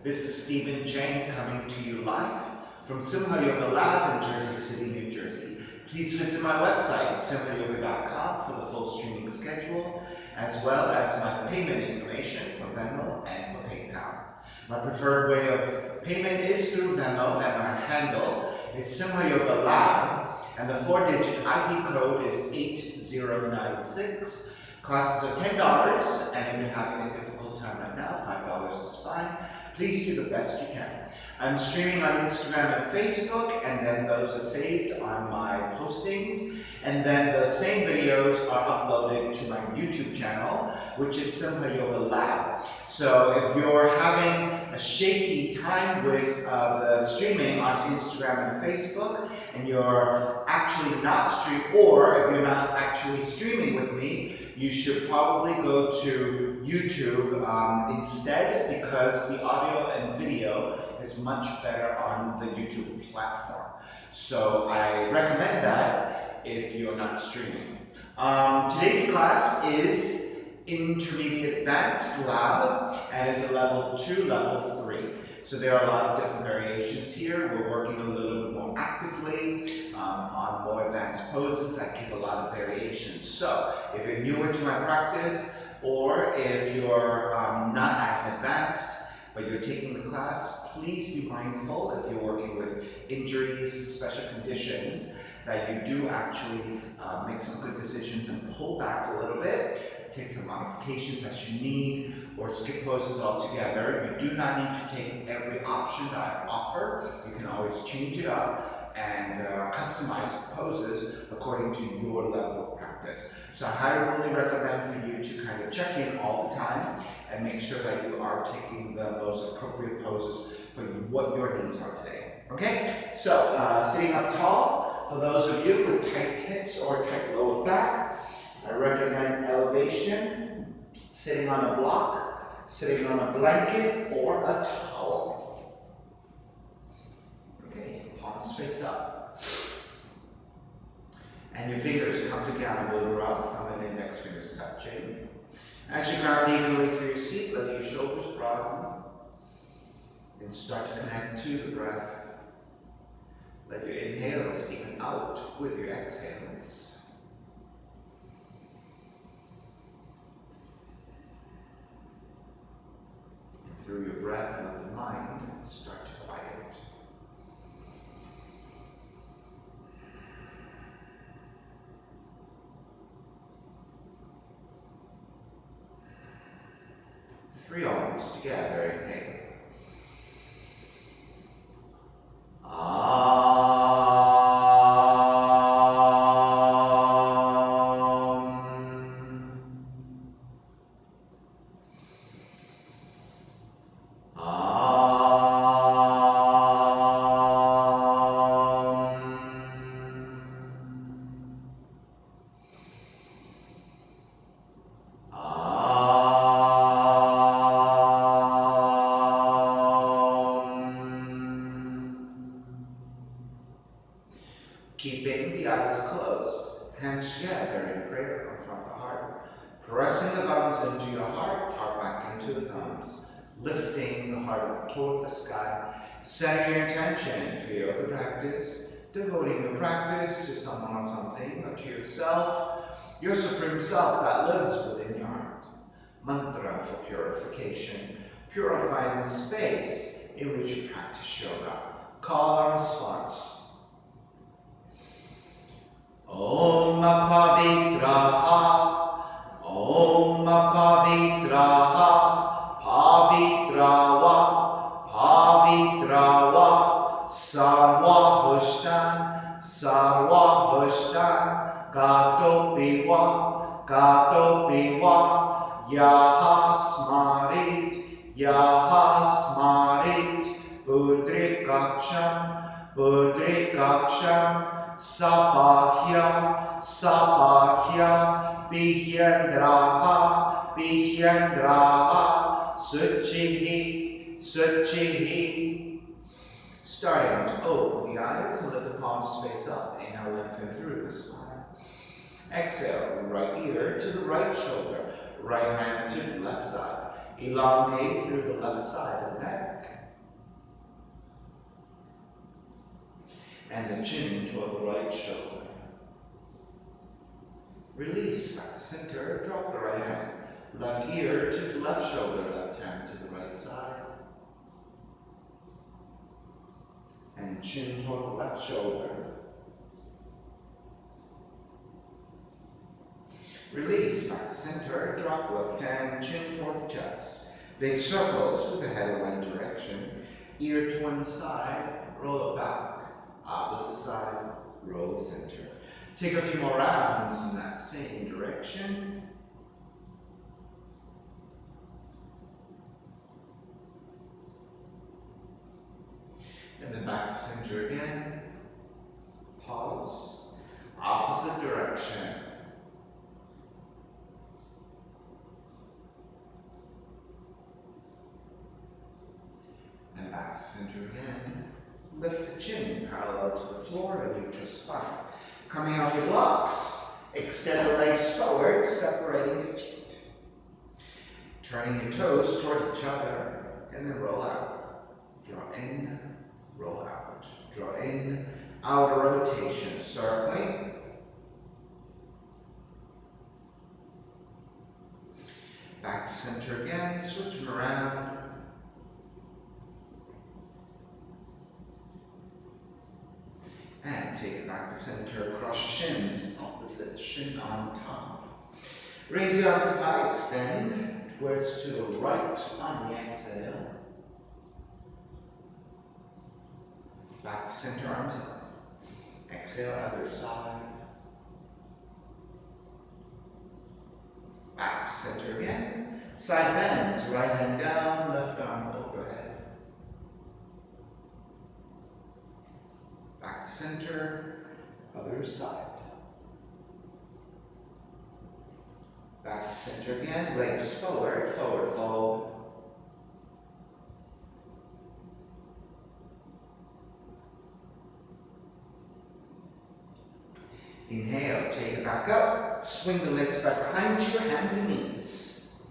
This is Stephen Jane coming to you live from Simha Yoga Lab in Jersey City, New Jersey. Please visit my website, simhayoga.com, for the full streaming schedule, as well as my payment information for Venmo and for PayPal. My preferred way of payment is through Venmo, and my handle is Simha Yoga Lab, and the 4-digit ID code is 8096. Classes are $10, and if you're having a difficult time right now, $5 is fine. Please do the best you can. I'm streaming on Instagram and Facebook, and then those are saved on my postings. And then the same videos are uploaded to my YouTube channel, which is Simha Yoga Lab. So if you're having a shaky time with the streaming on Instagram and Facebook, and you're actually not or if you're not actually streaming with me, you should probably go to YouTube instead, because the audio and video is much better on the YouTube platform. So I recommend that if you're not streaming. Today's class is Intermediate Advanced Lab, and is a level 2, level 3. So there are a lot of different variations here. We're working a little bit more actively on more advanced poses that give a lot of variations. So if you're newer to my practice, or if you're not as advanced, but you're taking the class, please be mindful if you're working with injuries, special conditions, that you do actually make some good decisions and pull back a little bit, take some modifications that you need, or skip poses altogether. You do not need to take every option that I offer. You can always change it up and customize poses according to your level of practice. So I highly recommend for you to kind of check in all the time and make sure that you are taking the most appropriate poses for what your needs are today. Okay? So sitting up tall, for those of you with tight hips or tight lower back, I recommend elevation, sitting on a block, sitting on a blanket or a towel. Okay, palms face up. And your fingers come together and move around, thumb and index fingers touching. As you ground evenly through your seat, let your shoulders broaden and start to connect to the breath. Let your inhales even out with your exhales. And through your breath, let the mind start to quiet. Three arms together, inhale. Keeping the eyes closed, hands together in prayer in front of the heart. Pressing the thumbs into your heart, heart back into the thumbs. Lifting the heart up toward the sky. Setting your intention for your yoga practice. Devoting your practice to someone or something, or to yourself, your supreme self that lives within your heart. Mantra for purification. Purifying the space in which you practice yoga. Call and response. Om Pavitraha, Om Pavitraha, Pavitrawa, Pavitrawa, Sarva Vushtan, Gato Piwa, Yaha Smarit, Pudrikaksham, Sapahya, Bihyendraha, Suchihi. Starting to open the eyes and let the palms face up. Inhale, lengthen through the spine. Exhale, right ear to the right shoulder, right hand to the left side. Elongate through the left side of the neck. And the chin toward the right shoulder. Release back to center, drop the right hand. Left ear to the left shoulder, left hand to the right side. And chin toward the left shoulder. Release back to center, drop left hand, chin toward the chest. Big circles with the head in one direction. Ear to one side, roll it back. Opposite side, roll the center. Take a few more rounds in that same direction. And then back to center again. Pause. Opposite direction. And back to center again. Lift the chin parallel to the floor and neutral spine. Coming off your blocks, extend the legs forward, separating your feet. Turning your toes toward each other, and then roll out. Draw in, roll out. Draw in, outer rotation, circling. Back to center again, switch them around. And take it back to center, cross your shins, opposite shin on top. Raise your arms up high, extend, twist to the right on the exhale. Back to center, arms up. Exhale, other side. Back to center again. Side bends, right hand down, left arm overhead. Back to center, other side. Back to center again, legs forward, forward fold. Inhale, take it back up, swing the legs back behind you, hands and knees.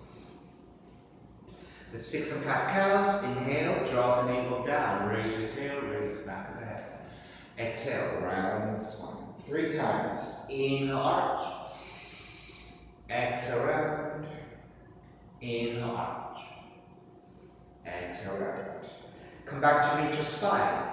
Let's take some cat cows. Inhale, draw the navel down, raise your tail, raise the back of the head. Exhale, round the spine. 3 times. Inhale, arch. Exhale, round. Inhale, arch. Exhale, round. Come back to neutral spine.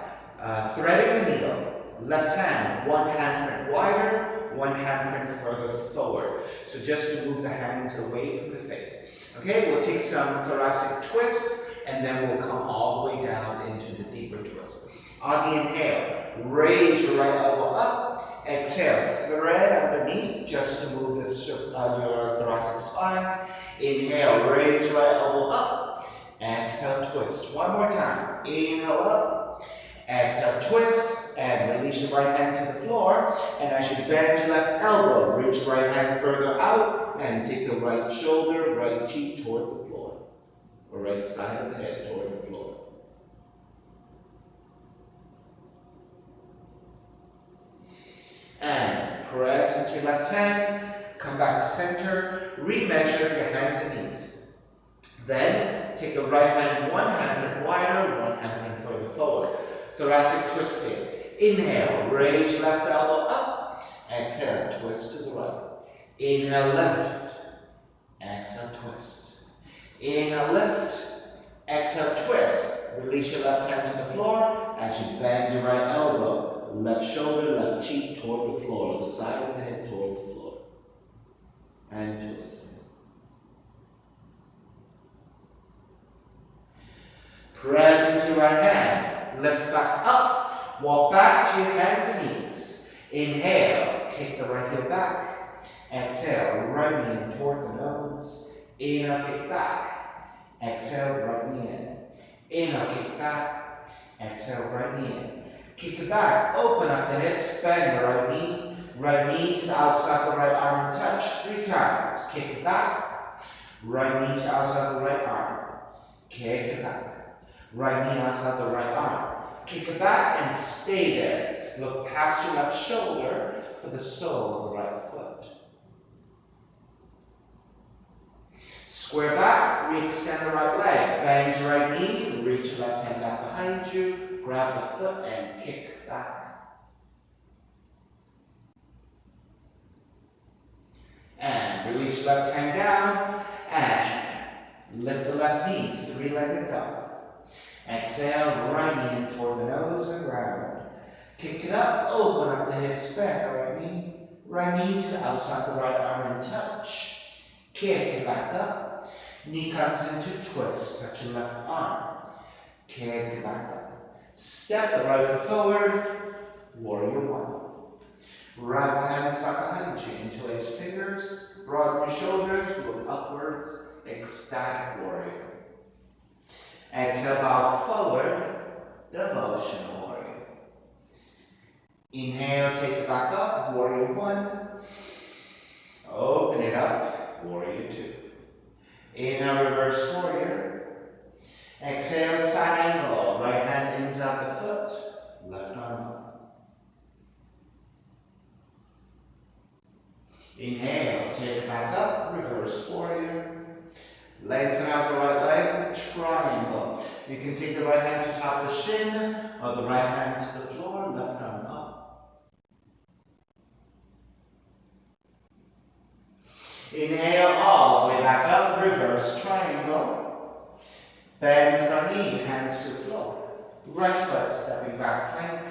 Threading the needle. Left hand, one hand print wider, one hand print further forward. So just to move the hands away from the face. Okay, we'll take some thoracic twists and then we'll come all the way down into the deeper twist. On the inhale, raise your right elbow up. Exhale, thread underneath just to move your thoracic spine. Inhale, raise your right elbow up. Exhale, twist. One more time. Inhale up. Exhale, twist. And release your right hand to the floor. And as you bend your left elbow, reach your right hand further out. And take the right shoulder, right cheek toward the floor. Or right side of the head toward the floor. And press into your left hand, come back to center, remeasure your hands and knees. Then take the right hand, one hand print wider, one hand print further forward. Thoracic twisting. Inhale, raise your left elbow up. Exhale, twist to the right. Inhale, left. Exhale, twist. Inhale, left. Exhale, twist. Release your left hand to the floor as you bend your right elbow. Left shoulder, left cheek toward the floor, the side of the head toward the floor. And twist. Press into right hand, lift back up, walk back to your hands and knees. Inhale, kick the right heel back. Exhale, right knee in toward the nose. Inhale, kick back. Exhale, right knee in. Inhale, kick back. Exhale, right knee in. Kick it back, open up the hips, bend the right knee to the outside of the right arm and touch 3 times. Kick it back, right knee to outside the right arm. Kick it back, right knee outside the right arm. Kick it back and stay there. Look past your left shoulder for the sole of the right foot. Square back, re-extend the right leg. Bend your right knee, reach your left hand back behind you. Grab the foot and kick back. And release left hand down. And lift the left knee, three-legged dog. Exhale, right knee in toward the nose and round. Kick it up, open up the hips, bend the right knee. Right knee to the outside the right arm and touch. Kick it back up. Knee comes into twist, touch your left arm. Kick it back up. Step the right foot forward, warrior one. Wrap the hands back behind you, interlace fingers, broaden your shoulders, look upwards, ecstatic warrior. Exhale, bow forward, devotional warrior. Inhale, take it back up, warrior one. Open it up, warrior two. Inhale, reverse warrior. Exhale, side angle, right hand inside the foot, left arm up. Inhale, take it back up, reverse warrior. Lengthen out the right leg, triangle. You can take the right hand to top the shin, or the right hand to the floor, left arm up. Inhale, all the way back up, reverse triangle. Bend the front knee, hands to the floor. Right foot, stepping back plank.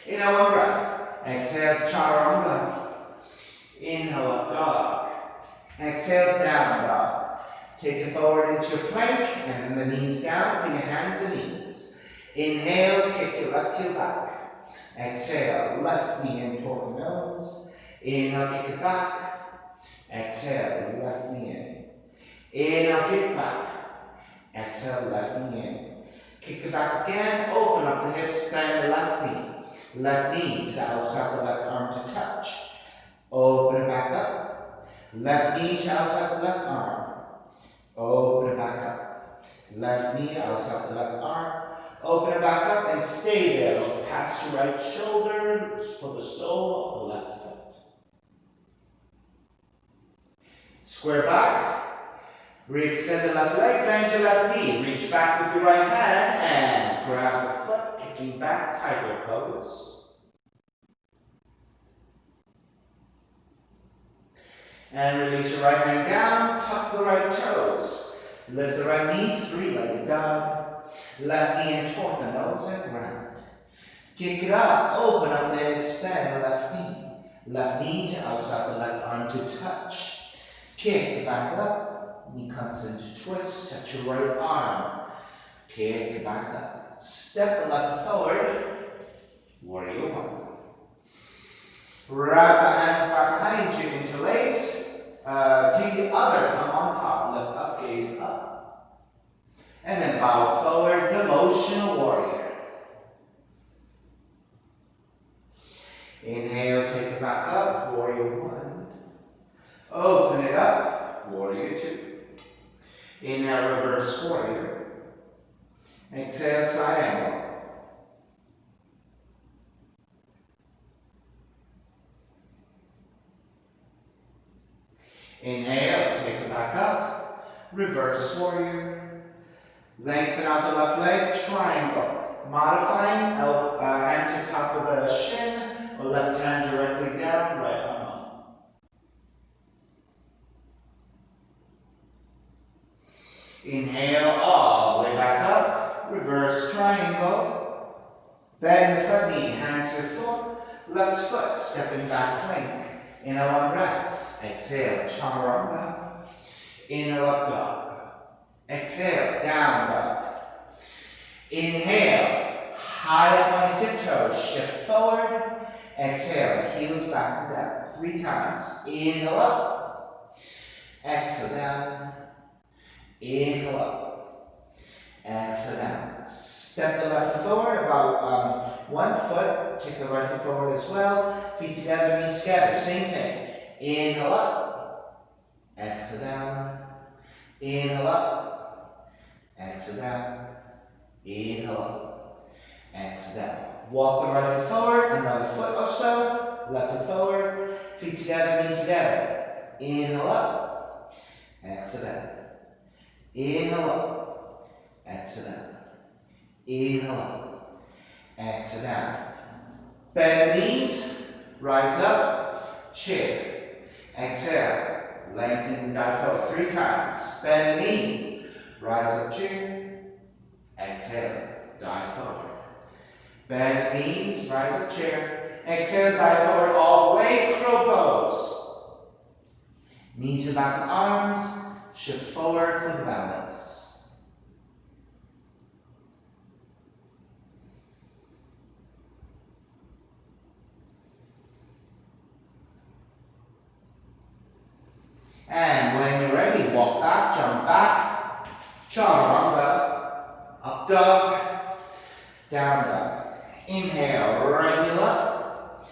Inhale, one breath. Exhale, chaturanga. Inhale, up dog. Exhale, down dog. Take it forward into your plank, and then the knees down for your hands and knees. Inhale, kick your left heel back. Exhale, left knee in toward the nose. Inhale, kick it back. Exhale, left knee in. Inhale, kick back. Exhale, left knee in. Kick it back again, open up the hips, bend the left knee. Left knee to the outside the left arm to touch. Open it back up. Left knee to outside the left arm. Open it back up. Left knee outside the left arm. Open it back up and stay there. Look past your right shoulder for the sole of the left foot. Square back. Re-extend the left leg, bend your left knee. Reach back with your right hand and grab the foot, kicking back, tiger pose. And release your right hand down, tuck the right toes. Lift the right knee, three-legged dog. Left knee in toward the nose and round. Kick it up, open up the hips, bend the left knee. Left knee to outside the left arm to touch. Kick it back up, knee comes into twist, touch your right arm. Kick it back up. Step the left foot forward, warrior one. Wrap the hands back behind you, interlace. Take the other thumb on top, lift up, gaze up. And then bow forward, devotional warrior. Inhale, take it back up, warrior one. Open it up, warrior two. Inhale, reverse warrior. Exhale, side angle. Inhale, take it back up, reverse warrior. Lengthen out the left leg, triangle. Modifying, hand to top of the shin, or left hand directly down, right arm up. Inhale, all the way back up, reverse triangle. Bend the front knee, hands to the floor, left foot, stepping back plank. Inhale, one breath. Exhale, chaturanga. Inhale, up dog. Exhale, down dog. Inhale, high up on your tiptoes, shift forward. Exhale, heels back and down. 3 times. Inhale up. Exhale down. Inhale up. Exhale down. Step the left foot forward, about 1 foot. Take the right foot forward as well. Feet together, knees together. Same thing. Inhale up, exhale down, inhale up, exhale down, inhale up, exhale down. Walk the right foot forward, another foot or so, left foot forward, feet together, knees together. Inhale up, exhale down, inhale up, exhale down, inhale up, exhale down. Bend the knees, rise up, chair. Exhale, Lengthen and dive forward 3 times. Bend the knees. Rise up chair. Exhale. Dive forward. Bend the knees. Rise up chair. Exhale. Dive forward all the way. Crow pose. Knees to back of arms. Shift forward for the balance. And when you're ready, walk back, jump back, chaturanga, up dog, down dog. Inhale, right heel up,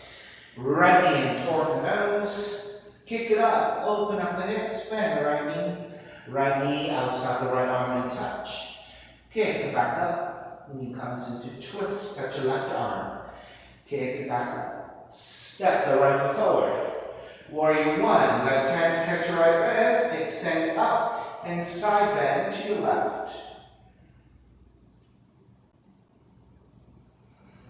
right knee and toward the nose, kick it up, open up the hips, bend the right knee outside the right arm and touch. Kick it back up, knee comes into twist, touch your left arm, kick it back up, step the right foot forward. Warrior 1, left hand to catch your right wrist, extend up and side bend to your left.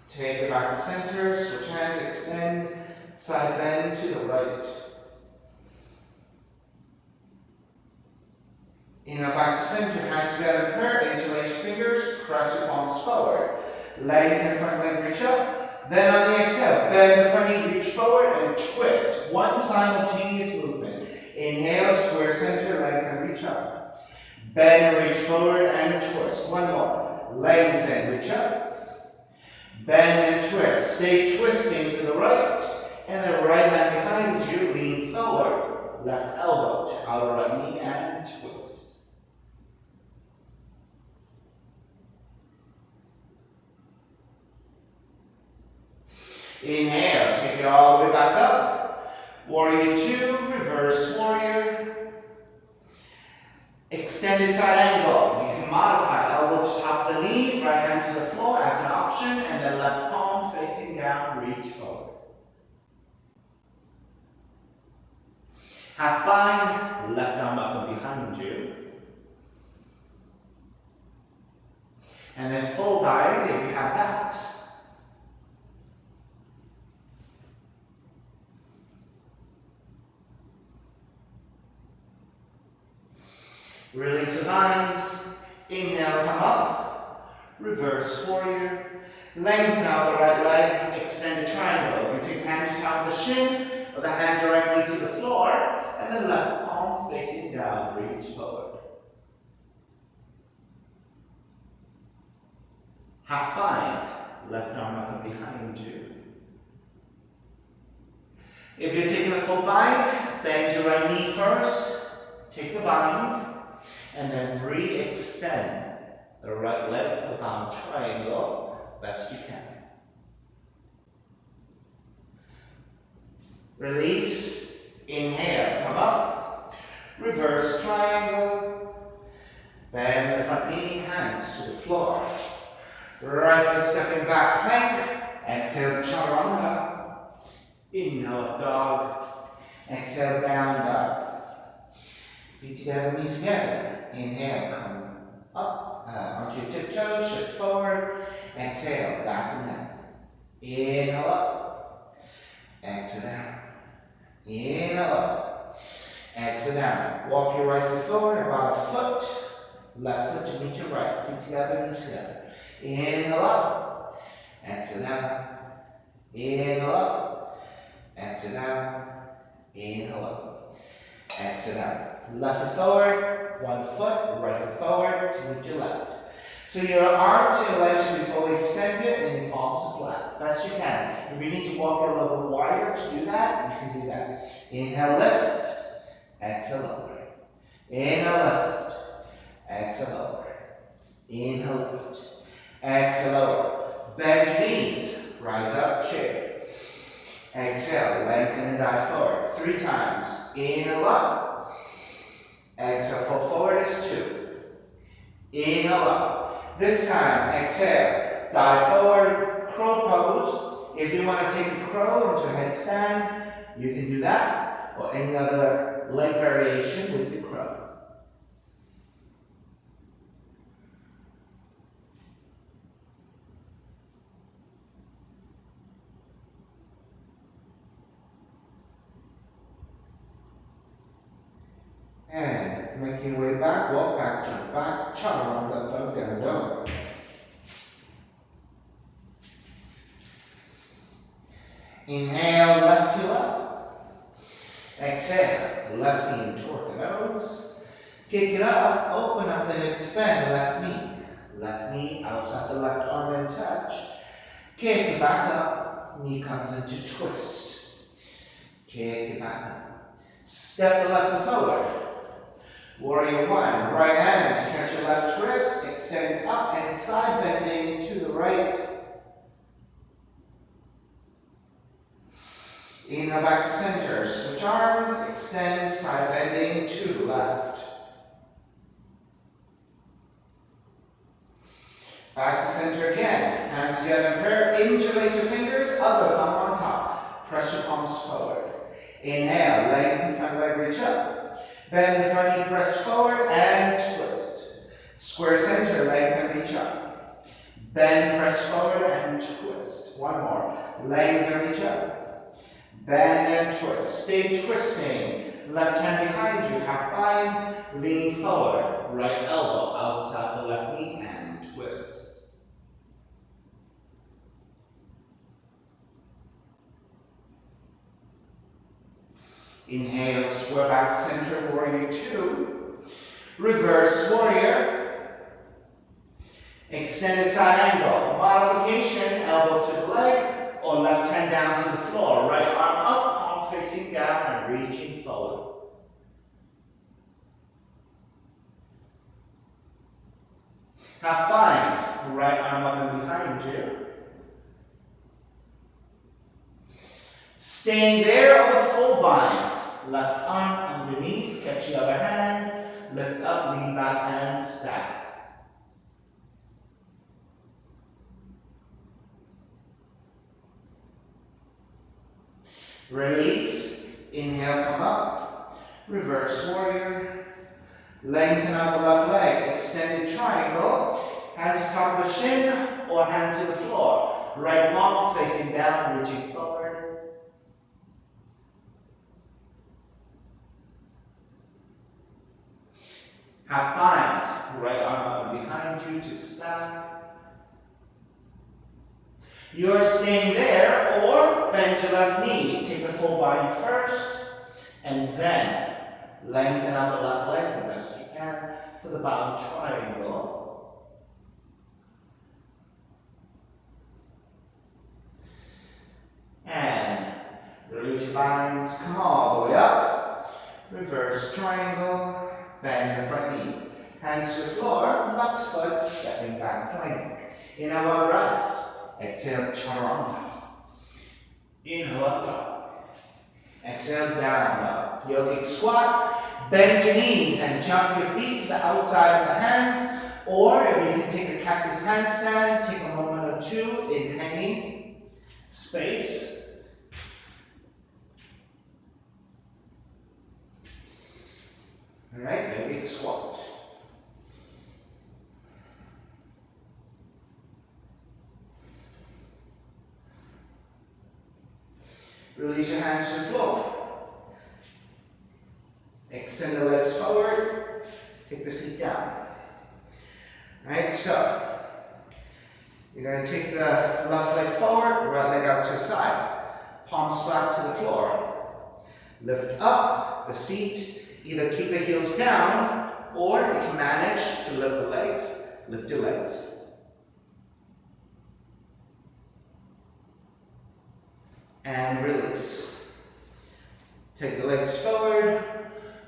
Take it back to center, switch hands, extend, side bend to the right. Inhale back to center, hands together, prayer, interlace fingers, press your palms forward. Legs in front leg, reach up. Then on the exhale, bend the front knee, reach forward and twist. One simultaneous movement. Inhale, square center, lengthen, reach up. Bend, reach forward and twist. One more. Lengthen, reach up. Bend and twist. Stay twisting to the right. And the right hand behind you, lean forward. Left elbow to outer right knee and twist. Inhale, take it all the way back up. Warrior 2, reverse warrior. Extended side angle. You can modify elbow to top of the knee, right hand to the floor as an option, and then left palm facing down, reach forward. Half bind, left arm up and behind you. And then full bind if you have that. Release the binds. Inhale, come up. Reverse warrior. Lengthen out the right leg. Extend the triangle. You can take hand to top of the shin, or the hand directly to the floor, and then left palm facing down. Reach forward. Half bind. Left arm up and behind you. If you're taking the full bind, bend your right knee first. Take the bind. And then re-extend the right leg for the palm triangle best you can. Release. Inhale, come up. Reverse triangle. Bend the front knee, hands to the floor. Right foot stepping back, plank. Exhale, chaturanga. Inhale, up dog. Exhale, down dog. Feet together, knees together. Inhale, come up onto your tiptoes, shift forward. Exhale, back and down. Inhale up. Exhale down. Inhale up. Exhale down. Walk your right foot forward about a foot. Left foot to meet your right. Feet together, knees together. Inhale up. Exhale down. Inhale up. Exhale down. Inhale up. Exhale down. Left foot forward, one foot, right foot forward to meet your left. So your arms and your legs should be fully extended and your palms are flat. Best you can. If you need to walk a little bit wider to do that, you can do that. Inhale, lift. Exhale, lower. Inhale, lift. Exhale, lower. Inhale, lift. Exhale, lower. Bend your knees. Rise up, chair. Exhale, lengthen and dive forward. 3 times. Inhale up. Exhale, fold forward is 2. Inhale up. This time, exhale, dive forward, crow pose. If you want to take a crow into a headstand, you can do that, or any other leg variation with your crow. making your way back, walk back, jump back, chaturanga, up, dog, down, dog. Inhale, left heel up. Exhale, left knee toward the nose. Kick it up, open up the hips, bend left knee. Left knee outside the left arm and touch. Kick it back up, knee comes into twist. Kick it back up. Step the left foot forward. Warrior one, right hand to catch your left wrist, extend up and side bending to the right. Inhale back to center, switch arms, extend, side bending to the left. Back to center again, hands together in prayer, interlace your fingers, other thumb on top. Press your palms forward. Inhale, lengthen front leg, reach up. Bend the front knee, press forward and twist. Square center, lengthen, reach up. Bend, press forward and twist. One more. Lengthen, reach up. Bend and twist. Stay twisting. Left hand behind you, half bind. Lean forward. Right elbow outside the left knee and twist. Inhale, square back, center, warrior two. Reverse warrior. Extended side angle. Modification, elbow to the leg or left hand down to the floor. Right arm up, palm facing down and reaching forward. Half bind, right arm up and behind you. Staying there on the full bind. Left arm underneath, catch the other hand, lift up, lean back and stack. Release, inhale, come up, reverse warrior, lengthen out the left leg, extended triangle, hands to top of the shin or hand to the floor. Right palm facing down, reaching forward. Half bind, right arm up and behind you to stack. You're staying there or bend your left knee. Take the full bind first and then lengthen out the left leg the best you can to the bottom triangle. And release your binds, come all the way up. Reverse triangle. Bend the front knee. Hands to the floor, left foot stepping back plank. Inhale, one breath. Exhale, chaturanga. Inhale, up dog. Exhale, down dog. Yogic squat. Bend your knees and jump your feet to the outside of the hands. Or if you can take a cactus handstand, take a moment or two in hanging space. Alright, yogic squat. Release your hands to the floor. Extend the legs forward. Take the seat down. Alright, so you're going to take the left leg forward, right leg out to the side. Palms flat to the floor. Lift up the seat. Either keep the heels down, or if you can manage to lift the legs, lift your legs. And release. Take the legs forward,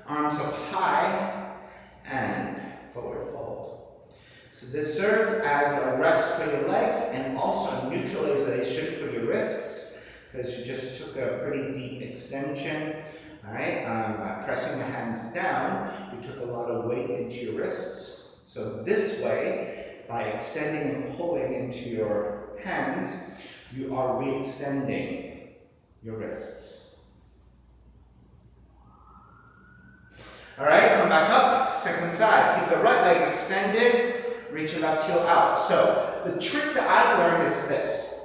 arms up high, and forward fold. So this serves as a rest for your legs and also neutralization for your wrists, because you just took a pretty deep extension. All right, by pressing the hands down, you took a lot of weight into your wrists. So this way, by extending and pulling into your hands, you are re-extending your wrists. All right, come back up, second side. Keep the right leg extended, reach your left heel out. So the trick that I've learned is this.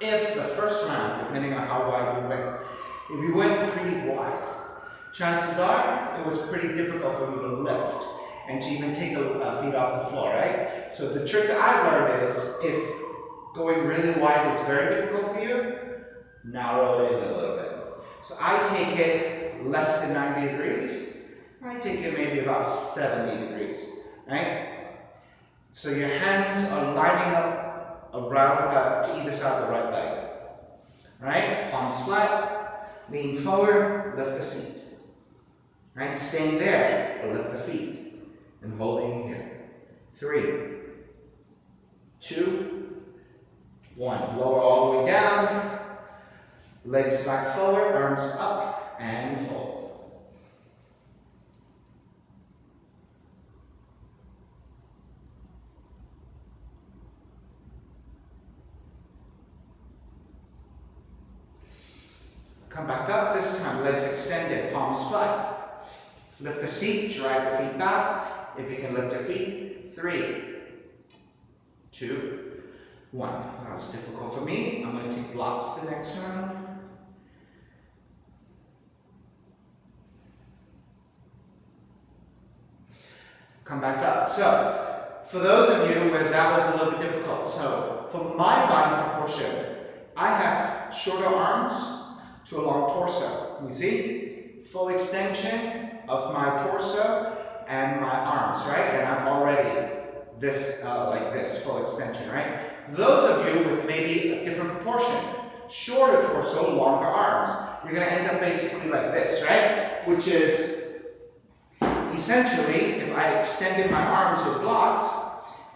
If the first round, depending on how wide you went, if you went pretty wide, chances are it was pretty difficult for you to lift and to even take the feet off the floor, right? So the trick that I learned is if going really wide is very difficult for you, narrow it in a little bit. So I take it less than 90 degrees. I take it maybe about 70 degrees, right? So your hands are lining up around to either side of the right leg, right? Palms flat, lean forward, lift the seat, right? Staying there, or lift the feet, and holding here. 3, 2, 1. Lower all the way down, legs back forward, arms up, and fold. Come back up, this time legs extended, palms flat. Lift the seat, drag the feet back. If you can lift your feet, 3, 2, 1. That was difficult for me. I'm going to take blocks the next round. Come back up. So, for those of you where that was a little bit difficult, so for my body proportion, I have shorter arms to a long torso. You see? Full extension of my torso and my arms, right? And I'm already this, like this, full extension, right? Those of you with maybe a different proportion, shorter torso, longer arms, you're gonna end up basically like this, right? Which is essentially, if I extended my arms with blocks,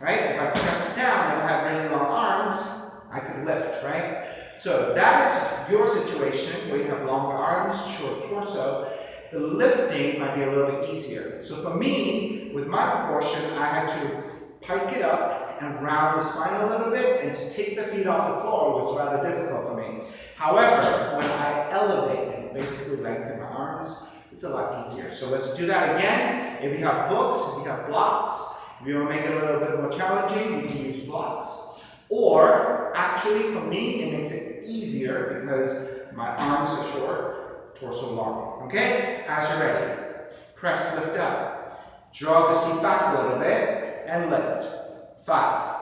right? If I press down and I have really long arms, I could lift, right? So that is your situation where you have longer arms, short torso. The lifting might be a little bit easier. So for me, with my proportion, I had to pike it up and round the spine a little bit, and to take the feet off the floor was rather difficult for me. However, when I elevate and basically lengthen my arms, it's a lot easier. So let's do that again. If you have books, if you have blocks, if you want to make it a little bit more challenging, you can use blocks. Or, actually for me, it makes it easier because my arms are short, torso long. Okay? As you're ready, press, lift up. Draw the seat back a little bit and lift. 5,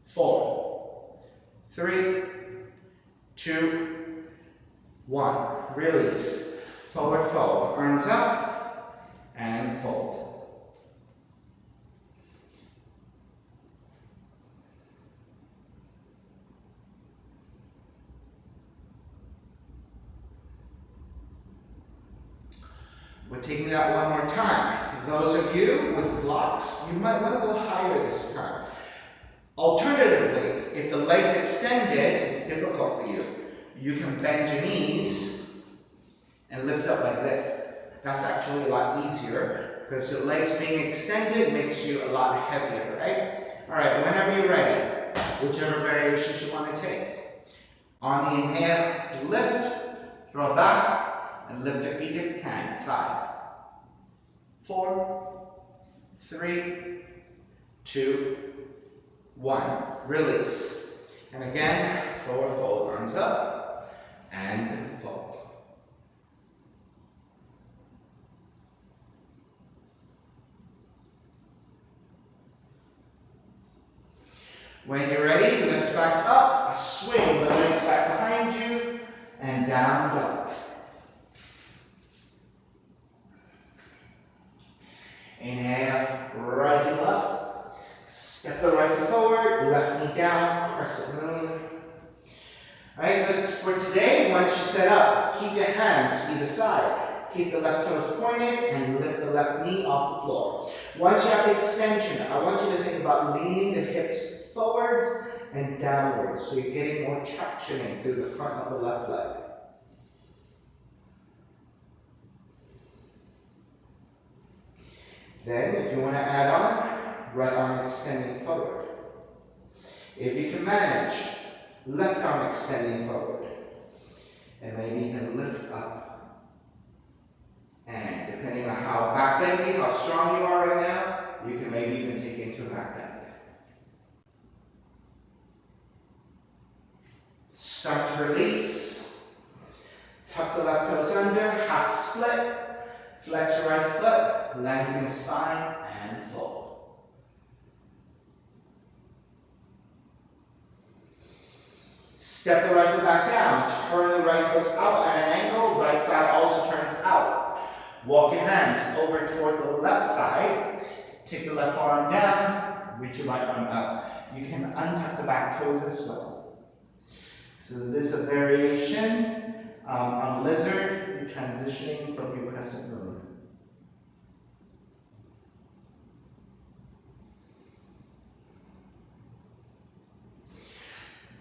4, 3, 2, 1. Release. Forward fold. Arms up and fold. We're taking that one more time. Those of you with blocks, you might want to go higher this time. Alternatively, if the legs extended is difficult for you, you can bend your knees and lift up like this. That's actually a lot easier because your legs being extended makes you a lot heavier, right? All right, whenever you're ready, whichever variation you want to take. On the inhale, lift, draw back, and lift your feet if you can. 5, 4, 3, 2, 1. Release. And again, forward fold, arms up, and fold. When you're ready, lift back up, swing the legs back behind you, and down dog. Inhale, right heel up. Step the right foot forward, left knee down, press it down. Alright, so for today, once you set up, keep your hands either side. Keep the left toes pointed and lift the left knee off the floor. Once you have the extension, I want you to think about leaning the hips forwards and downwards, so you're getting more traction in through the front of the left leg. Then, if you want to add on, right arm extending forward. If you can manage, left arm extending forward. And maybe even lift up. And depending on how back bendy, how strong you are right now, you can maybe even take it into a back bend. Start to release. Tuck the left toes under, half split. Flex your right foot, lengthen the spine, and fold. Step the right foot back down, turn the right toes out at an angle, right thigh also turns out. Walk your hands over toward the left side, take the left arm down, reach your right arm out. You can untuck the back toes as well. So this is a variation on lizard, you're transitioning from your crescent moon.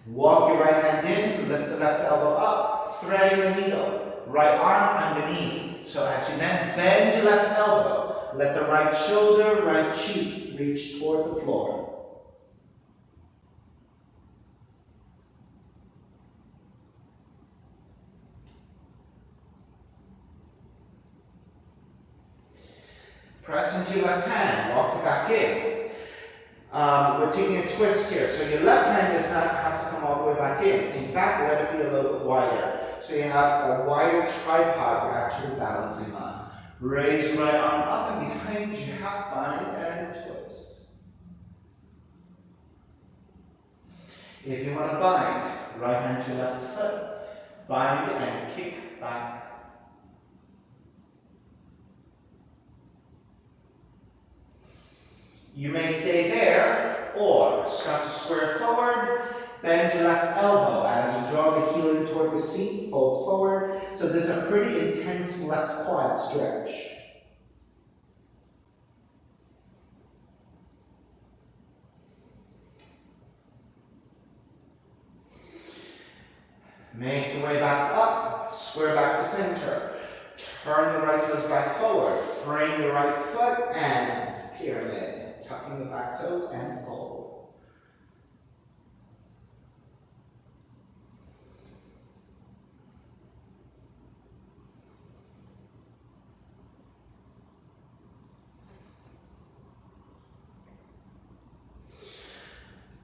Walk your right hand in, lift the left elbow up, threading the needle, right arm underneath. So as you then bend your left elbow, let the right shoulder, right cheek reach toward the floor. Press into your left hand, walk it back in. We're taking a twist here, so your left hand does not have to come all the way back in. In fact, let it be a little bit wider. So you have a wider tripod you're actually balancing on. Raise right arm up and behind you, half bind and twist. If you want to bind, right hand to your left foot, bind and kick back. You may stay there, or start to square forward, bend your left elbow as you draw the heel in toward the seat, fold forward. So this is a pretty intense left quad stretch. Make your way back up, square back to center. Turn the right toes back forward, frame your right foot, and pyramid. Tucking the back toes and fold.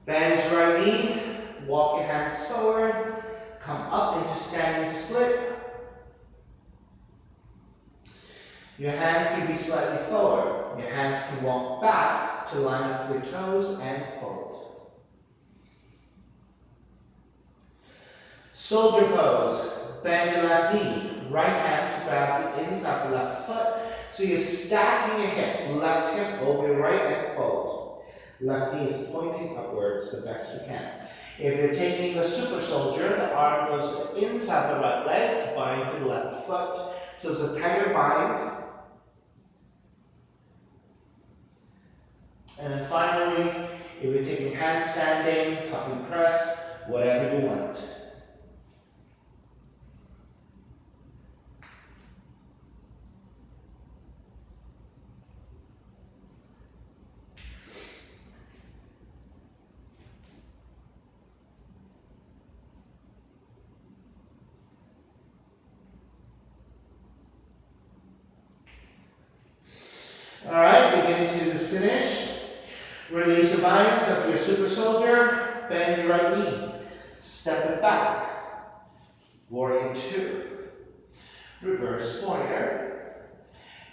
Bend your right knee, walk your hands forward, come up into standing split. Your hands can be slightly forward. Your hands can walk back to line up your toes and fold. Soldier pose. Bend your left knee. Right hand to grab the inside of the left foot. So you're stacking your hips. Left hip over your right and fold. Left knee is pointing upwards the best you can. If you're taking the super soldier, the arm goes to the inside the right leg to bind to the left foot. So it's a tighter bind. And then finally, if you're taking handstanding, pumping press, whatever you want. All right, begin to finish. Release the binds of your super soldier, bend your right knee, step it back, warrior two, reverse warrior,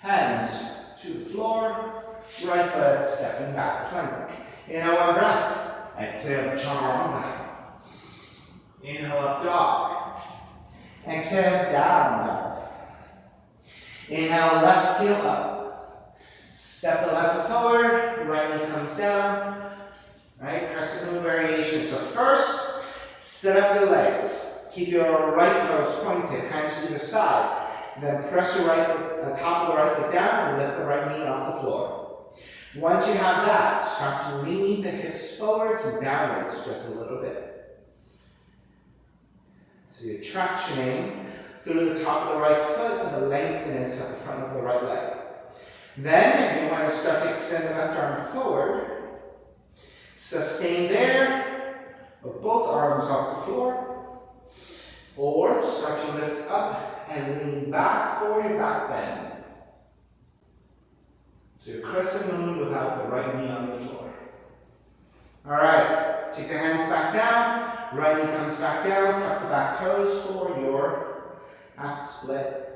hands to the floor, right foot stepping back, plank. Inhale one breath, exhale chaturanga. Inhale up dog, exhale down dog. Inhale left heel up. Step the left foot forward, right knee comes down, right? Crescent moon variation. So first, set up your legs. Keep your right toes pointed, hands to either side. Then press your right foot, the top of the right foot down and lift the right knee off the floor. Once you have that, start to lean the hips forwards and downwards just a little bit. So you're tractioning through the top of the right foot for the lengthiness of the front of the right leg. Then, if you want to start to extend the left arm forward, sustain there, with both arms off the floor, or start to lift up and lean back for your back bend. So your crescent moon without the right knee on the floor. All right, take the hands back down, right knee comes back down, tuck the back toes for your half split.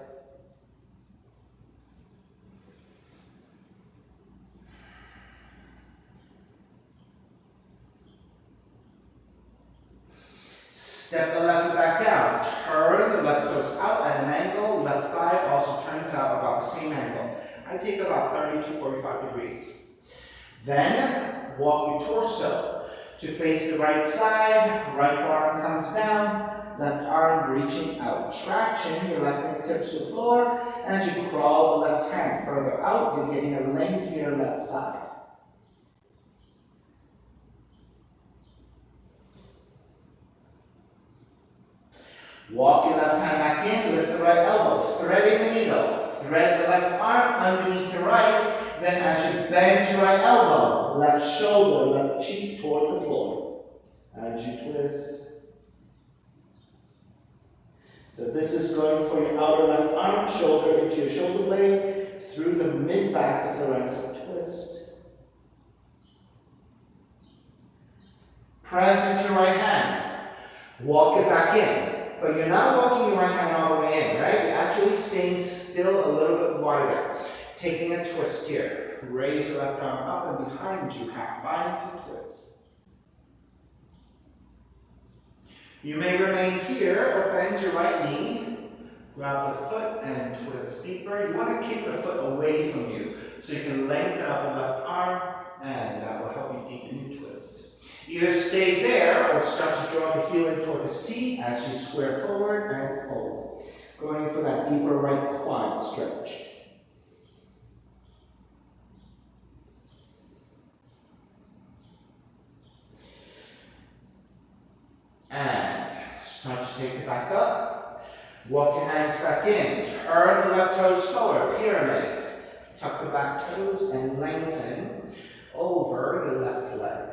Step the left foot back down. Turn the left toes out at an angle. Left thigh also turns out about the same angle. I take about 30 to 45 degrees. Then walk your torso to face the right side. Right forearm comes down. Left arm reaching out. Traction your left fingertips to the floor. As you crawl the left hand further out, you're getting a lengthier left side. Walk your left hand back in, lift the right elbow, threading the needle. Thread the left arm underneath your right. Then as you bend your right elbow, left shoulder, left cheek toward the floor. As you twist. So this is going for your outer left arm, shoulder into your shoulder blade, through the mid-back of the right side twist. Press into your right hand. Walk it back in. But you're not walking your right hand all the way in, right? You're actually staying still a little bit wider. Taking a twist here. Raise your left arm up and behind you, half bind to twist. You may remain here or bend your right knee. Grab the foot and twist deeper. You want to keep the foot away from you so you can lengthen out the left arm, and that will help you deepen your twist. Either stay there or start to draw the heel in toward the seat as you square forward and fold. Going for that deeper right quad stretch. And start to take it back up. Walk your hands back in. Turn the left toes forward, pyramid. Tuck the back toes and lengthen over your left leg.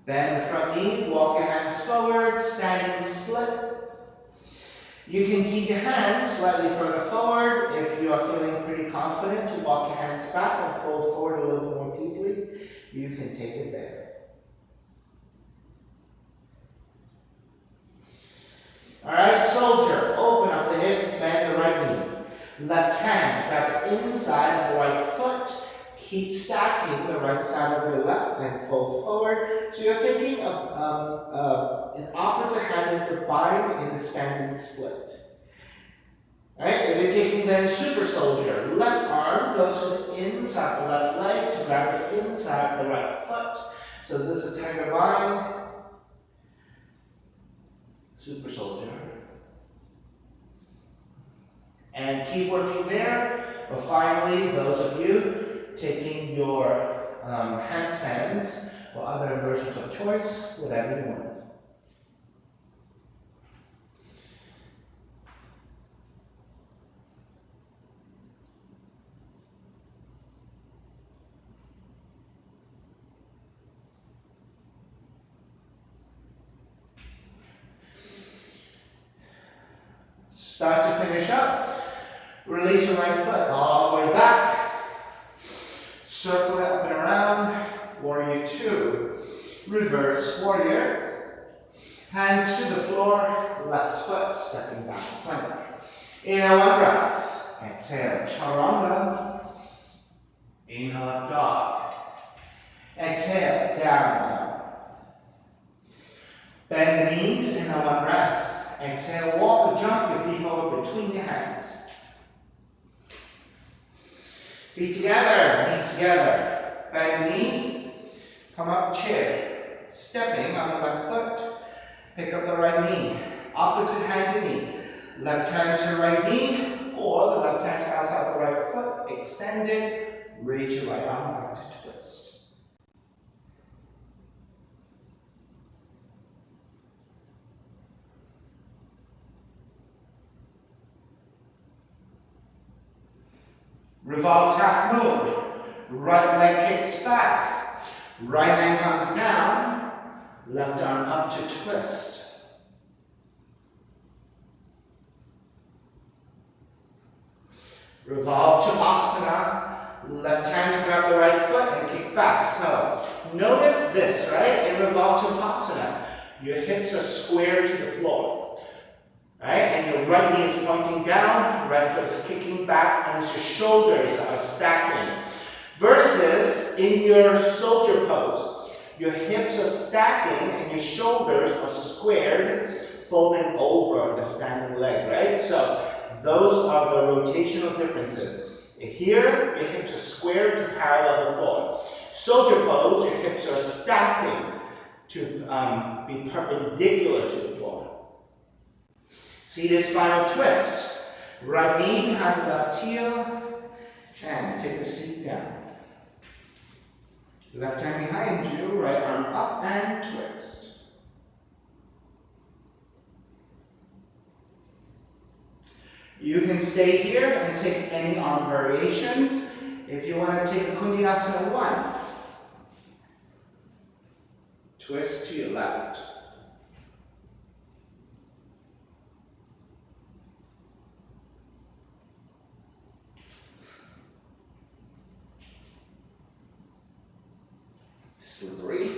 Bend the front knee, walk your hands forward, standing split. You can keep your hands slightly further forward if you are feeling pretty confident to walk your hands back and fold forward a little more deeply. You can take it there. All right, soldier, open up the hips, bend the right knee. Left hand, grab the inside of the right foot. Keep stacking the right side of your left and fold forward. So you're thinking of an opposite-handed foot bind in the standing split. Right? If you're taking then super soldier, left arm goes to the inside of the left leg to grab the inside of the right foot. So this is a tiger bind. Super soldier. And keep working there. But finally, those of you taking your handstands or other versions of choice, whatever you want. Start to finish up. Release your right foot all the way back. Circle it up and around. Warrior 2. Reverse warrior. Hands to the floor. Left foot stepping back. Plank. Inhale, one breath. Exhale, chaturanga. Inhale, up dog. Exhale, down dog. Bend the knees. Inhale, one breath. Exhale, walk or jump your feet forward between your hands. Feet together, knees together. Bend the knees. Come up, chair. Stepping on the left foot. Pick up the right knee. Opposite-handed knee. Left hand to right knee, or the left hand to outside the right foot. Extended. Reach your right arm out to twist. Revolved half moon. Right leg kicks back. Right hand comes down. Left arm up to twist. Revolve to asana. Left hand to grab the right foot and kick back. So notice this, right? In revolve to asana, your hips are square to the floor. right? And your right knee is pointing down, right foot is kicking back, and it's your shoulders that are stacking. Versus in your soldier pose, your hips are stacking and your shoulders are squared, folding over the standing leg, right? So those are the rotational differences. Here, your hips are squared to parallel the floor. Soldier pose, your hips are stacking to be perpendicular to the floor. Seated spinal twist. Right knee behind the left heel, and take the seat down. Left hand behind you, right arm up and twist. You can stay here and take any arm variations. If you want to take a Kundiyasana 1, twist to your left. Slippery.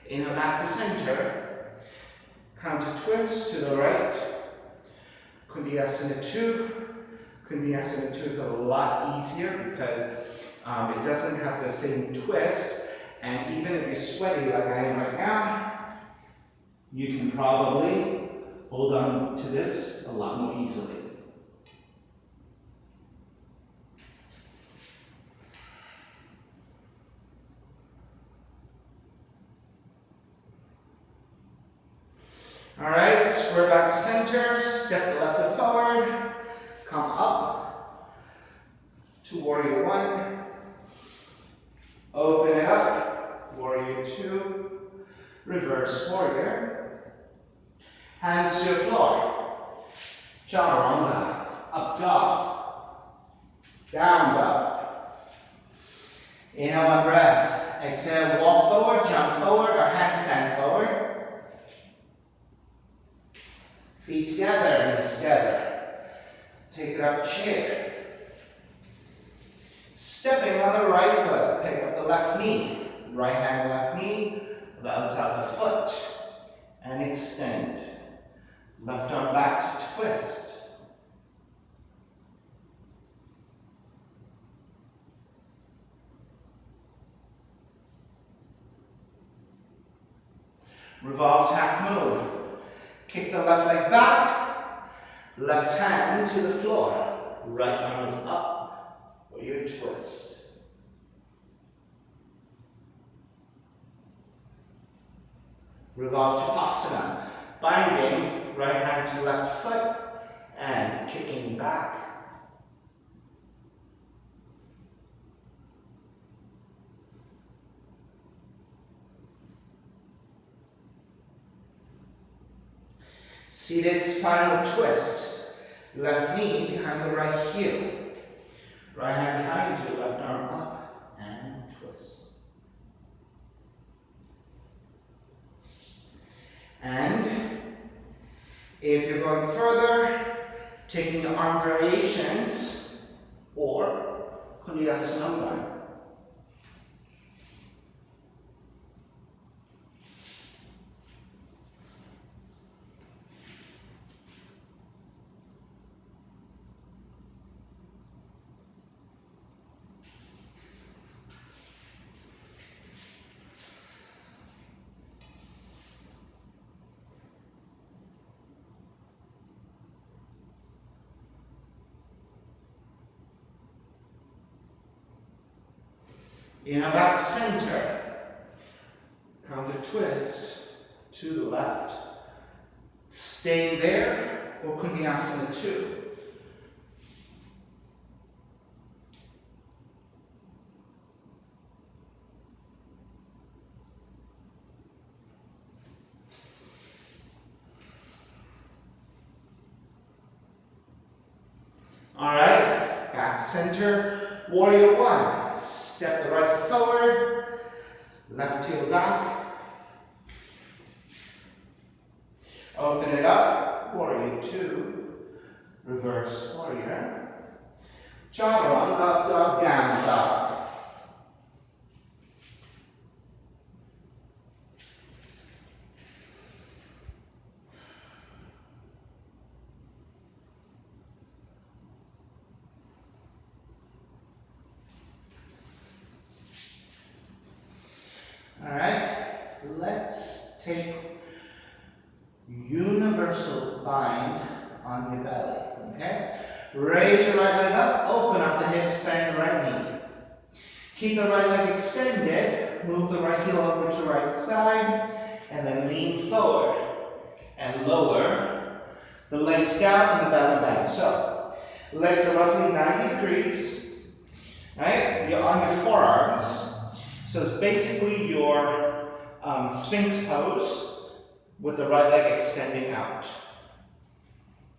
Inhale back to center. Counter twist to the right. Kundiyasana 2. Kundiyasana 2 is a lot easier because it doesn't have the same twist. And even if you're sweaty like I am right now, you can probably hold on to this a lot more easily. All right, square back to center, step the left foot forward, come up to warrior 1, open it up, warrior 2, reverse warrior, hands to the floor, chaturanga, up dog, down dog. Inhale one breath, exhale, walk forward, jump forward, or handstand forward. Feet together, knees together. Take it up, chair. Stepping on the right foot, pick up the left knee. Right hand, left knee, the other side of the foot. And extend. Left arm back to twist. Revolved half moon. Kick the left leg back, left hand to the floor, right arm is up for your twist. Revolve to asana, binding right hand to left foot and kicking back. Seated spinal twist. Left knee behind the right heel. Right hand behind you, left arm up and twist. And if you're going further, taking the arm variations or Kundiyasana 1. Inhale back to center. Counter twist to the left. Staying there or Kundiyasana 2. All right, back to center. Warrior 1. Step the right foot forward, left heel back. Open it up, warrior 2, reverse warrior, chaturanga, up dog, down dog. Alright, let's take universal bind on your belly, okay? Raise your right leg up, open up the hips, bend the right knee. Keep the right leg extended, move the right heel over to the right side, and then lean forward and lower the legs down and the belly down. So, legs are roughly 90 degrees, right? You're on your forearms. So it's basically your Sphinx pose with the right leg extending out.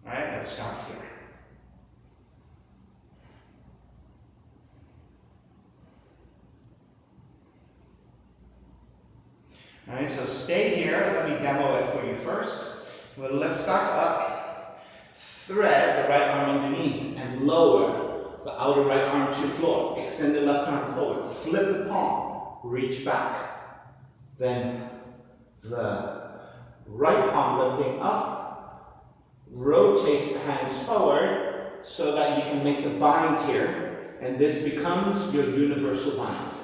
Alright, let's start here. Alright, so stay here. Let me demo it for you first. We'll lift back up, thread the right arm underneath, and lower the outer right arm to the floor. Extend the left arm forward. Flip the palm. Reach back. Then the right palm lifting up, rotates the hands forward so that you can make the bind here, and this becomes your universal bind.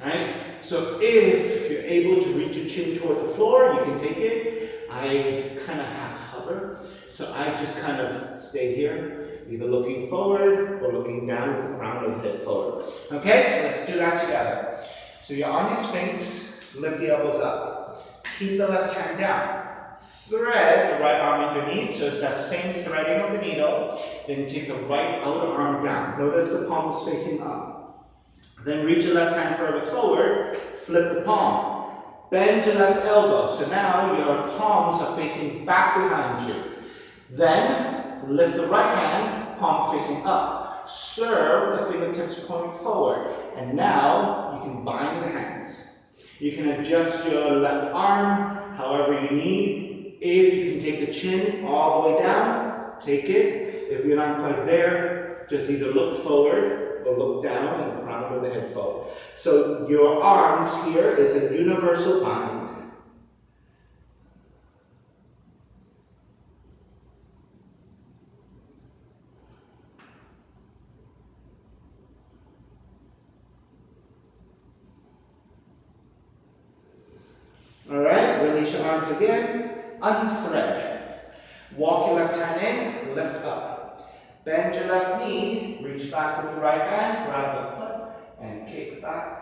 Right? So if you're able to reach your chin toward the floor, you can take it. I kind of have to hover, so I just kind of stay here, either looking forward or looking down with the crown of the head forward. Okay, so let's do that together. So you're on your Sphinx, lift the elbows up. Keep the left hand down. Thread the right arm underneath, so it's that same threading of the needle. Then take the right outer arm down. Notice the palm is facing up. Then reach your left hand further forward, flip the palm. Bend your left elbow, so now your palms are facing back behind you. Then lift the right hand, palm facing up. Serve the fingertips point forward. And now you can bind the hands. You can adjust your left arm however you need. If you can take the chin all the way down, take it. If you're not quite there, just either look forward or look down and the crown of the head forward. So your arms here is a universal bind. Alright, release your arms again. Unthread. Walk your left hand in, lift up. Bend your left knee, reach back with the right hand, grab the foot, and kick back.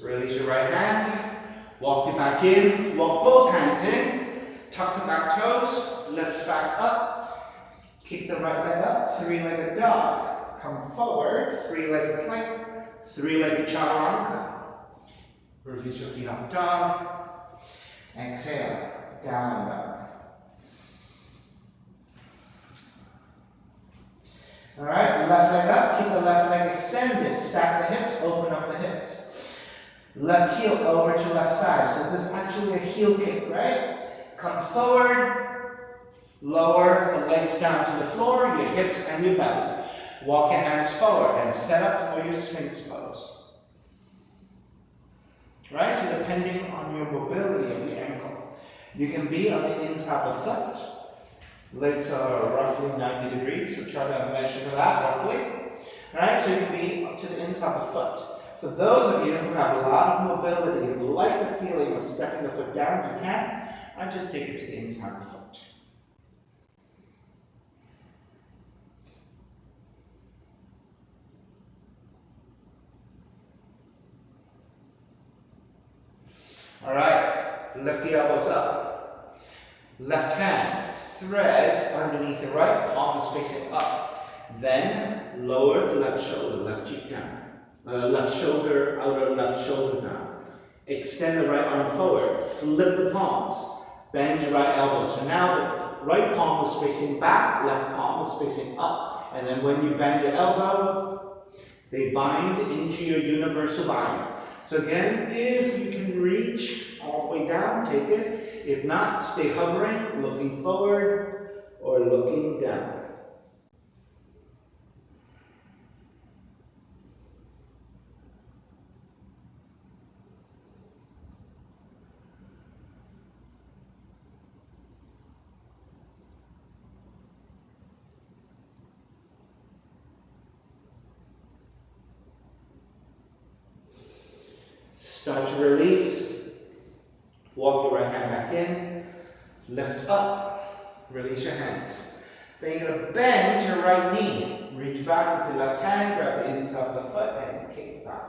Release your right hand, walk it back in, walk both hands in, tuck the back toes, lift back up, keep the right leg up, three-legged dog, come forward, three-legged plank, three-legged chaturanga. Release your feet up dog, exhale, down dog. Alright, left leg up, keep the left leg extended, stack the hips, open up the hips. Left heel over to left side, so this is actually a heel kick, right? Come forward, lower the legs down to the floor, your hips and your belly. Walk your hands forward and set up for your Sphinx pose. Right, so depending on your mobility of the ankle, you can be on the inside of the foot. Legs are roughly 90 degrees, so try to measure that roughly. Right, so you can be up to the inside of the foot. For those of you who have a lot of mobility and like the feeling of stepping the foot down, you can. I just take it to the inside of the foot. Alright, lift the elbows up. Left hand threads underneath the right, palm is facing up. Then lower the left shoulder, left cheek down. Left shoulder, outer left shoulder down. Extend the right arm forward, flip the palms, bend your right elbow. So now the right palm is facing back, left palm is facing up. And then when you bend your elbow, they bind into your universal bind. So again, if you can reach all the way down, take it. If not, stay hovering, looking forward or looking down. Start to release. Walk your right hand back in. Lift up. Release your hands. Then you're going to bend your right knee. Reach back with your left hand. Grab the inside of the foot and kick back.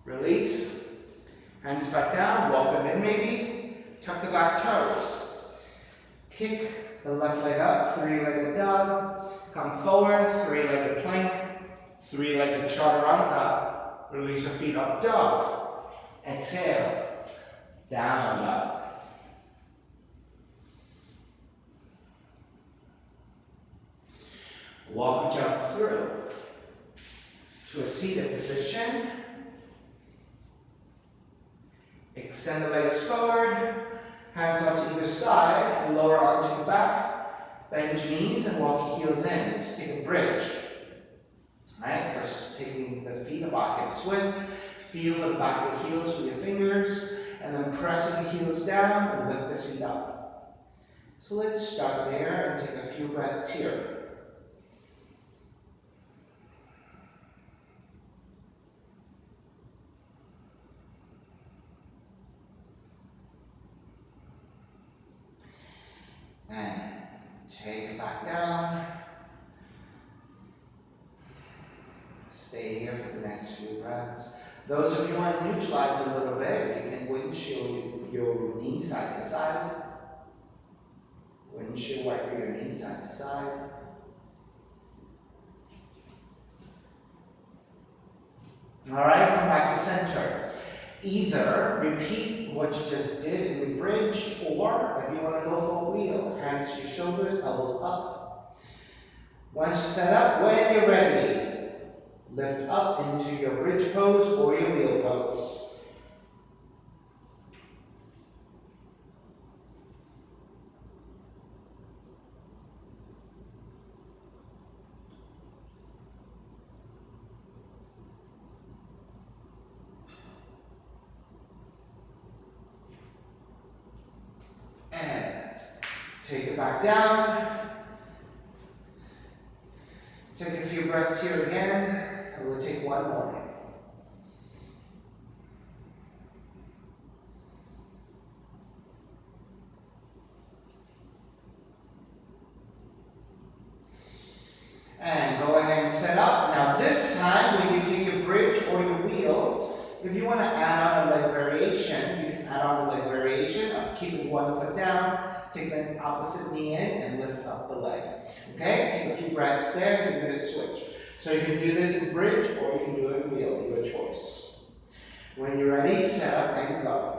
Release. Hands back down. Walk them in maybe. Tuck the back toes. Kick the left leg up, three-legged dog. Come forward, three-legged plank, three-legged chaturanga. Release your feet up, dog. Exhale, down, up. Walk or jump through to a seated position. Extend the legs forward. Hands out to either side, lower arm to the back, bend your knees and walk your heels in. Let's take a bridge. Alright, first taking the feet about hips width, feel for the back of the heels with your fingers, and then pressing the heels down and lift the seat up. So let's start there and take a few breaths here. And take it back down. Stay here for the next few breaths. Those of you who want to neutralize a little bit, you can windshield your knee side to side. Windshield wiper your knee side to side. Alright, come back to center. Either repeat what you just did in the bridge, or if you want to go for a wheel, hands to your shoulders, elbows up. Once you're set up, when you're ready, lift up into your bridge pose or your wheel pose. And take it back down. Take a few breaths here again, and we'll take one more. And go ahead and set up. Now this time, when you take your bridge or your wheel, if you want to add on a leg variation, you can add on a leg variation of keeping one foot down, take the opposite knee in, and lift up the leg. Okay, take a few breaths there, and you're going to switch. So you can do this in bridge, or you can do it in wheel, your choice. When you're ready, set up and go.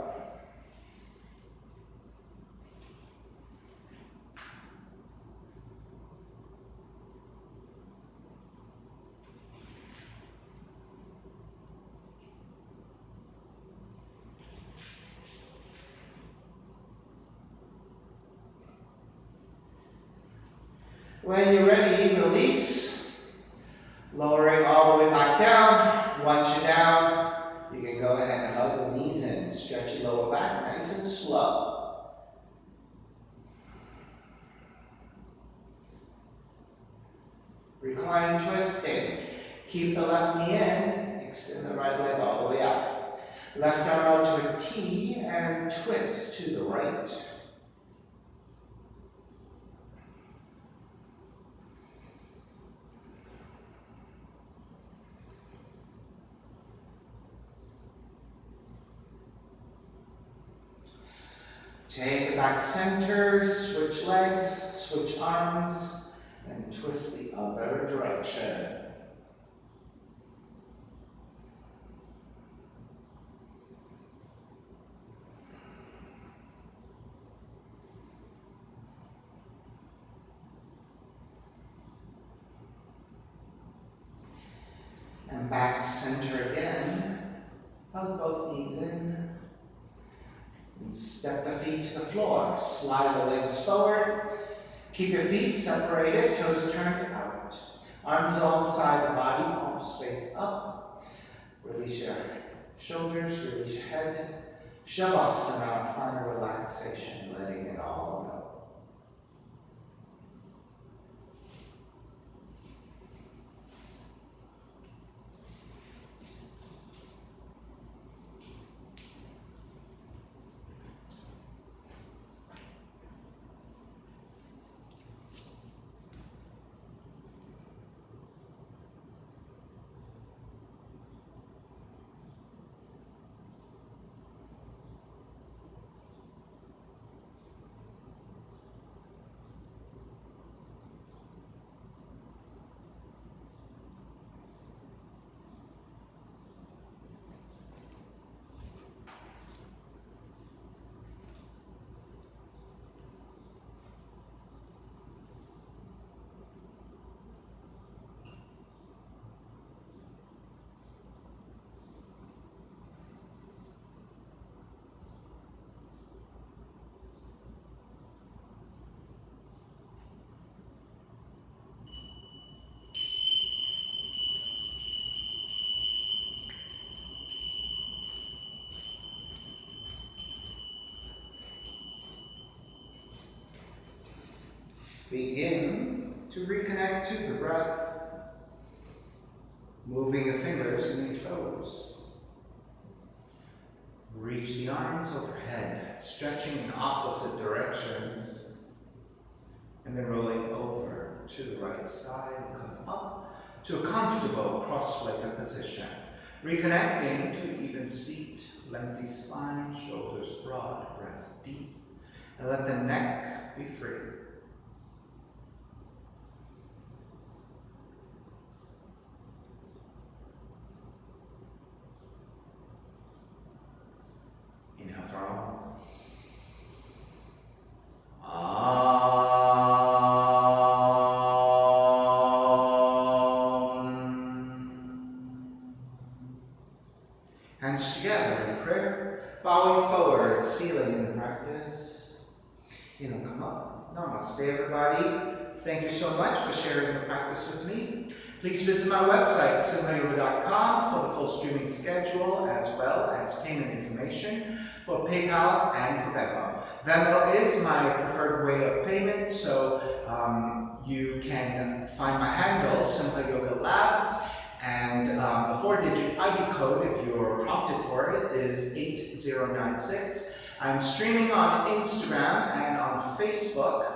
When you're ready, release. Lowering all the way back down. Once you're down, you can go ahead and hug the knees in. Stretch your lower back nice and slow. Recline twisting. Keep the left knee in. Extend the right leg all the way out. Left arm out to a T and twist to the right. Take it back center, switch legs, switch arms, and twist the other direction. And back to center again. Hug both knees in. And step the feet to the floor. Slide the legs forward. Keep your feet separated, toes are turned out. Arms alongside the body, palms face up. Release your shoulders, release your head. Shavasana, final relaxation, letting it all go. Begin to reconnect to the breath, moving the fingers and the toes. Reach the arms overhead, stretching in opposite directions, and then rolling over to the right side and come up to a comfortable cross-legged position. Reconnecting to an even seat, lengthy spine, shoulders broad, breath deep, and let the neck be free. Inhale, throw. Hands together in prayer, bowing forward, sealing the practice. Come up. Namaste, everybody. Thank you so much for sharing the practice with me. Please visit my website, simhayoga.com, for the full streaming schedule as well as payment information for PayPal and for Venmo. Venmo is my preferred way of payment, so you can find my handle, Simha Yoga Lab, and the 4-digit ID code, if you're prompted for it, is 8096. I'm streaming on Instagram and on Facebook.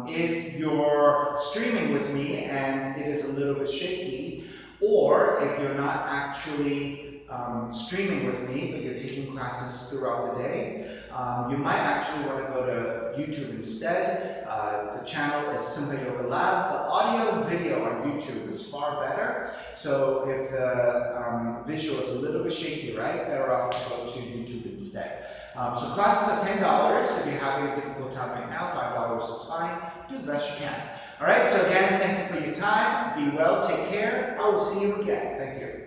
If you're streaming with me and it is a little bit shaky, or if you're not actually streaming with me, but you're taking classes throughout the day, you might actually want to go to YouTube instead. The channel is Simha Yoga Lab. The audio video on YouTube is far better. So if the visual is a little bit shaky, right, better off to go to YouTube instead. So classes are $10. If you're having a difficult time right now, $5 is fine. Do the best you can. All right, so again, thank you for your time. Be well, take care. I will see you again. Thank you.